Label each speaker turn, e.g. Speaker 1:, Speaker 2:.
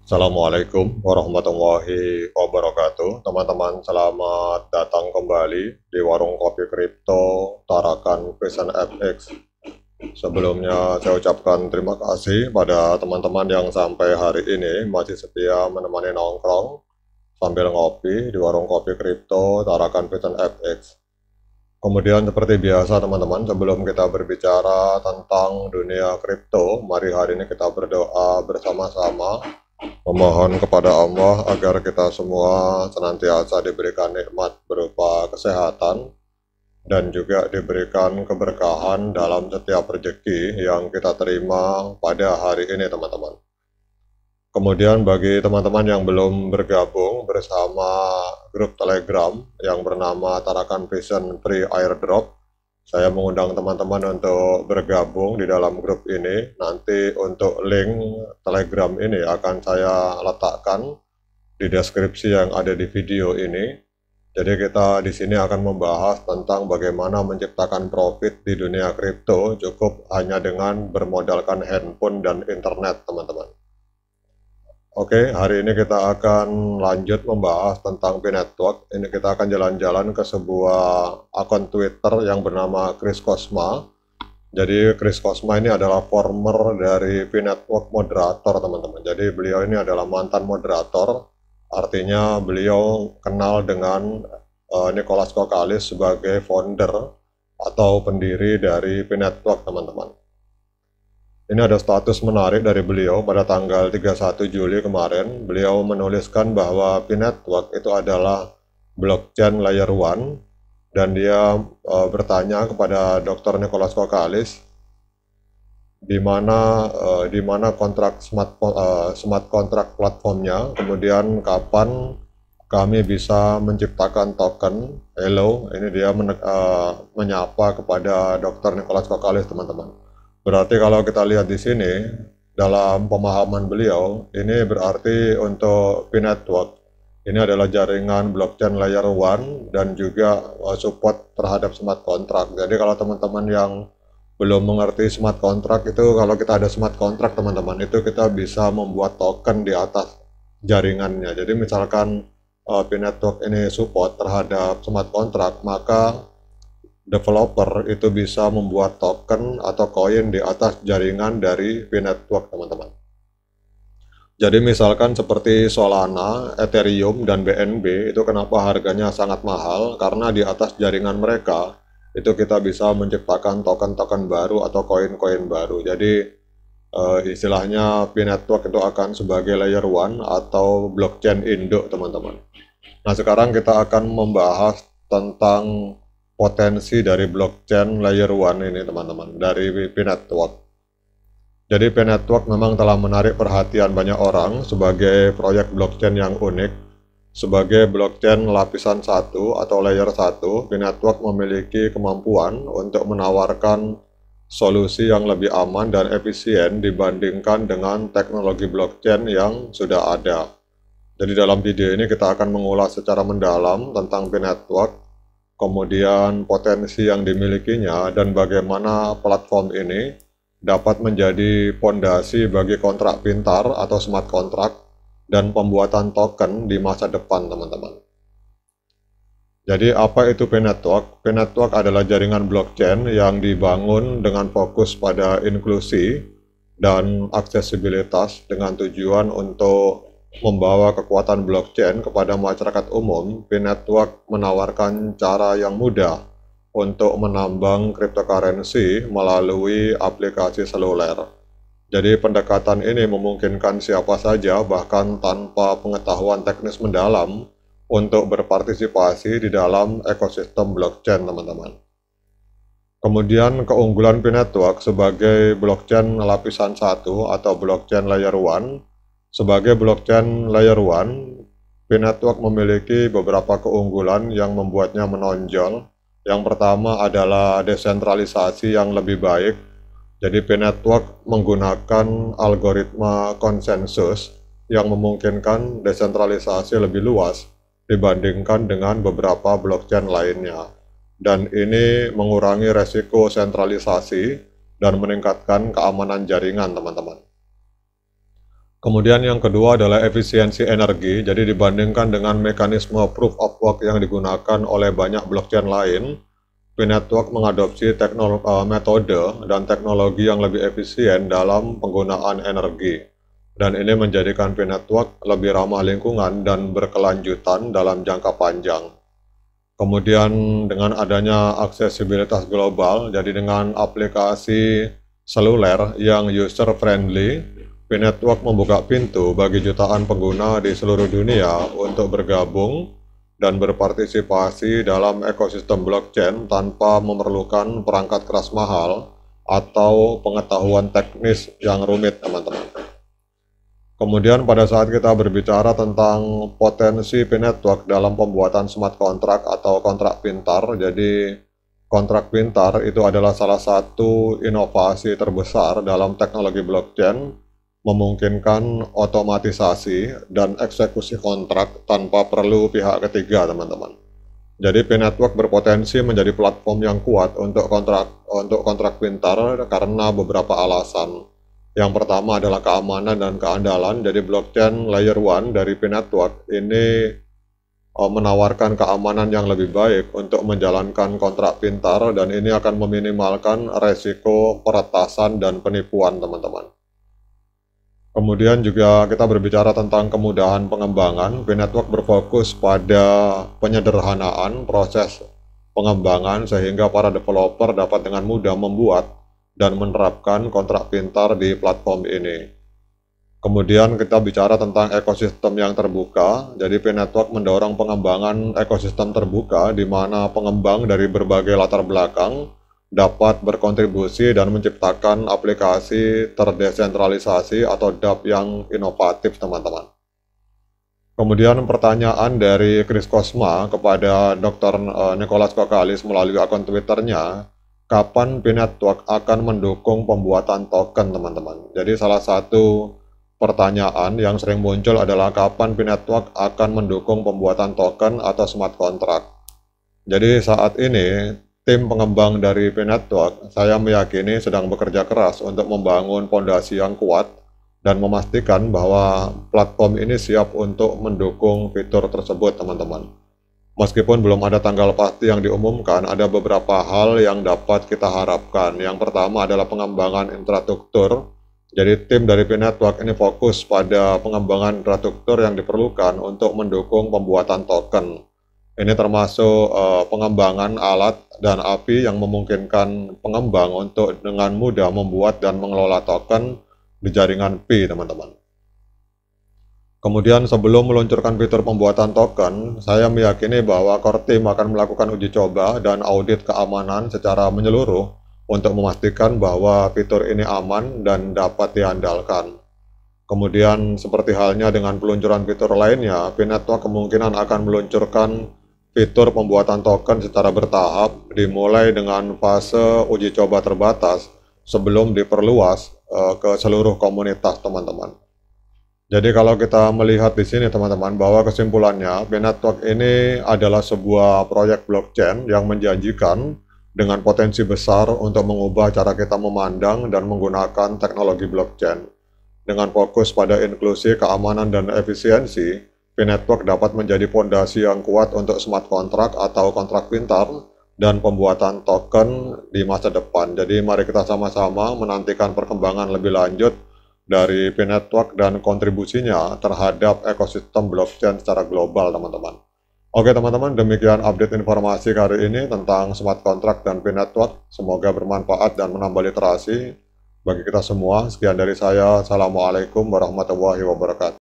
Speaker 1: Assalamualaikum warahmatullahi wabarakatuh. Teman-teman, selamat datang kembali di Warung Kopi Kripto Tarakan Vision FX. Sebelumnya saya ucapkan terima kasih pada teman-teman yang sampai hari ini masih setia menemani nongkrong sambil ngopi di Warung Kopi Kripto Tarakan Vision FX. Kemudian seperti biasa teman-teman, sebelum kita berbicara tentang dunia kripto, mari hari ini kita berdoa bersama-sama memohon kepada Allah agar kita semua senantiasa diberikan nikmat berupa kesehatan dan juga diberikan keberkahan dalam setiap rezeki yang kita terima pada hari ini teman-teman. Kemudian bagi teman-teman yang belum bergabung bersama grup Telegram yang bernama Tarakan Vision Free Airdrop, saya mengundang teman-teman untuk bergabung di dalam grup ini. Nanti untuk link Telegram ini akan saya letakkan di deskripsi yang ada di video ini. Jadi kita di sini akan membahas tentang bagaimana menciptakan profit di dunia kripto cukup hanya dengan bermodalkan handphone dan internet, teman-teman. Oke, hari ini kita akan lanjut membahas tentang P-Network. Ini kita akan jalan-jalan ke sebuah akun Twitter yang bernama Chris Cosma. Jadi Chris Cosma ini adalah former dari P-Network moderator, teman-teman. Jadi beliau ini adalah mantan moderator, artinya beliau kenal dengan Nicholas Kokalis sebagai founder atau pendiri dari P-Network, teman-teman. Ini ada status menarik dari beliau pada tanggal 31 Juli kemarin. Beliau menuliskan bahwa P-Network itu adalah blockchain layer 1 dan dia bertanya kepada Dr. Nicholas Kokalis di mana kontrak smart contract platformnya, kemudian kapan kami bisa menciptakan token. Hello, ini dia menyapa kepada Dr. Nicholas Kokalis, teman-teman. Berarti kalau kita lihat di sini, dalam pemahaman beliau, ini berarti untuk P-Network, ini adalah jaringan blockchain layer 1 dan juga support terhadap smart contract. Jadi kalau teman-teman yang belum mengerti smart contract itu, kalau kita ada smart contract teman-teman, itu kita bisa membuat token di atas jaringannya. Jadi misalkan P-Network ini support terhadap smart contract, maka developer itu bisa membuat token atau koin di atas jaringan dari P-Network, teman-teman. Jadi misalkan seperti Solana, Ethereum, dan BNB, itu kenapa harganya sangat mahal? Karena di atas jaringan mereka, itu kita bisa menciptakan token-token baru atau koin-koin baru. Jadi istilahnya P-Network itu akan sebagai layer 1 atau blockchain induk, teman-teman. Nah sekarang kita akan membahas tentang potensi dari blockchain layer 1 ini, teman-teman, dari P-Network. Jadi P-Network memang telah menarik perhatian banyak orang sebagai proyek blockchain yang unik. Sebagai blockchain lapisan 1 atau layer 1, P-Network memiliki kemampuan untuk menawarkan solusi yang lebih aman dan efisien dibandingkan dengan teknologi blockchain yang sudah ada. Jadi dalam video ini kita akan mengulas secara mendalam tentang P-Network, kemudian potensi yang dimilikinya, dan bagaimana platform ini dapat menjadi fondasi bagi kontrak pintar atau smart contract dan pembuatan token di masa depan, teman-teman. Jadi apa itu P-Network? P-Network adalah jaringan blockchain yang dibangun dengan fokus pada inklusi dan aksesibilitas dengan tujuan untuk membawa kekuatan blockchain kepada masyarakat umum. P-Network menawarkan cara yang mudah untuk menambang cryptocurrency melalui aplikasi seluler. Jadi pendekatan ini memungkinkan siapa saja, bahkan tanpa pengetahuan teknis mendalam, untuk berpartisipasi di dalam ekosistem blockchain, teman-teman. Kemudian keunggulan P-Network sebagai blockchain lapisan 1 atau blockchain layer 1. Sebagai blockchain layer 1, P-Network memiliki beberapa keunggulan yang membuatnya menonjol. Yang pertama adalah desentralisasi yang lebih baik. Jadi P-Network menggunakan algoritma konsensus yang memungkinkan desentralisasi lebih luas dibandingkan dengan beberapa blockchain lainnya. Dan ini mengurangi resiko sentralisasi dan meningkatkan keamanan jaringan, teman-teman. Kemudian yang kedua adalah efisiensi energi. Jadi dibandingkan dengan mekanisme proof of work yang digunakan oleh banyak blockchain lain, P-Network mengadopsi metode dan teknologi yang lebih efisien dalam penggunaan energi. Dan ini menjadikan P-Network lebih ramah lingkungan dan berkelanjutan dalam jangka panjang. Kemudian dengan adanya aksesibilitas global, jadi dengan aplikasi seluler yang user-friendly, P-Network membuka pintu bagi jutaan pengguna di seluruh dunia untuk bergabung dan berpartisipasi dalam ekosistem blockchain tanpa memerlukan perangkat keras mahal atau pengetahuan teknis yang rumit, teman-teman. Kemudian pada saat kita berbicara tentang potensi P-Network dalam pembuatan smart contract atau kontrak pintar, jadi kontrak pintar itu adalah salah satu inovasi terbesar dalam teknologi blockchain, memungkinkan otomatisasi dan eksekusi kontrak tanpa perlu pihak ketiga, teman-teman. Jadi P-Network berpotensi menjadi platform yang kuat untuk kontrak pintar karena beberapa alasan. Yang pertama adalah keamanan dan keandalan. Jadi blockchain layer 1 dari P-Network ini menawarkan keamanan yang lebih baik untuk menjalankan kontrak pintar, dan ini akan meminimalkan resiko peretasan dan penipuan, teman-teman. Kemudian juga kita berbicara tentang kemudahan pengembangan. P-Network berfokus pada penyederhanaan proses pengembangan sehingga para developer dapat dengan mudah membuat dan menerapkan kontrak pintar di platform ini. Kemudian kita bicara tentang ekosistem yang terbuka. Jadi P-Network mendorong pengembangan ekosistem terbuka di mana pengembang dari berbagai latar belakang dapat berkontribusi dan menciptakan aplikasi terdesentralisasi atau dApp yang inovatif, teman-teman. Kemudian pertanyaan dari Chris Cosma kepada Dr. Nicholas Kokalis melalui akun Twitternya, kapan P-Network akan mendukung pembuatan token, teman-teman? Jadi salah satu pertanyaan yang sering muncul adalah kapan P-Network akan mendukung pembuatan token atau smart contract. Jadi saat ini tim pengembang dari P-Network, saya meyakini sedang bekerja keras untuk membangun fondasi yang kuat dan memastikan bahwa platform ini siap untuk mendukung fitur tersebut, teman-teman. Meskipun belum ada tanggal pasti yang diumumkan, ada beberapa hal yang dapat kita harapkan. Yang pertama adalah pengembangan infrastruktur. Jadi tim dari P-Network ini fokus pada pengembangan infrastruktur yang diperlukan untuk mendukung pembuatan token. Ini termasuk pengembangan alat dan API yang memungkinkan pengembang untuk dengan mudah membuat dan mengelola token di jaringan P, teman-teman. Kemudian sebelum meluncurkan fitur pembuatan token, saya meyakini bahwa core team akan melakukan uji coba dan audit keamanan secara menyeluruh untuk memastikan bahwa fitur ini aman dan dapat diandalkan. Kemudian seperti halnya dengan peluncuran fitur lainnya, P-Network kemungkinan akan meluncurkan fitur pembuatan token secara bertahap, dimulai dengan fase uji coba terbatas sebelum diperluas ke seluruh komunitas, teman-teman. Jadi kalau kita melihat di sini, teman-teman, bahwa kesimpulannya P-Network ini adalah sebuah proyek blockchain yang menjanjikan dengan potensi besar untuk mengubah cara kita memandang dan menggunakan teknologi blockchain. Dengan fokus pada inklusi, keamanan, dan efisiensi, P-Network dapat menjadi fondasi yang kuat untuk smart contract atau kontrak pintar dan pembuatan token di masa depan. Jadi mari kita sama-sama menantikan perkembangan lebih lanjut dari P-Network dan kontribusinya terhadap ekosistem blockchain secara global, teman-teman. Oke, teman-teman, demikian update informasi kali ini tentang smart contract dan P-Network. Semoga bermanfaat dan menambah literasi bagi kita semua. Sekian dari saya. Assalamualaikum warahmatullahi wabarakatuh.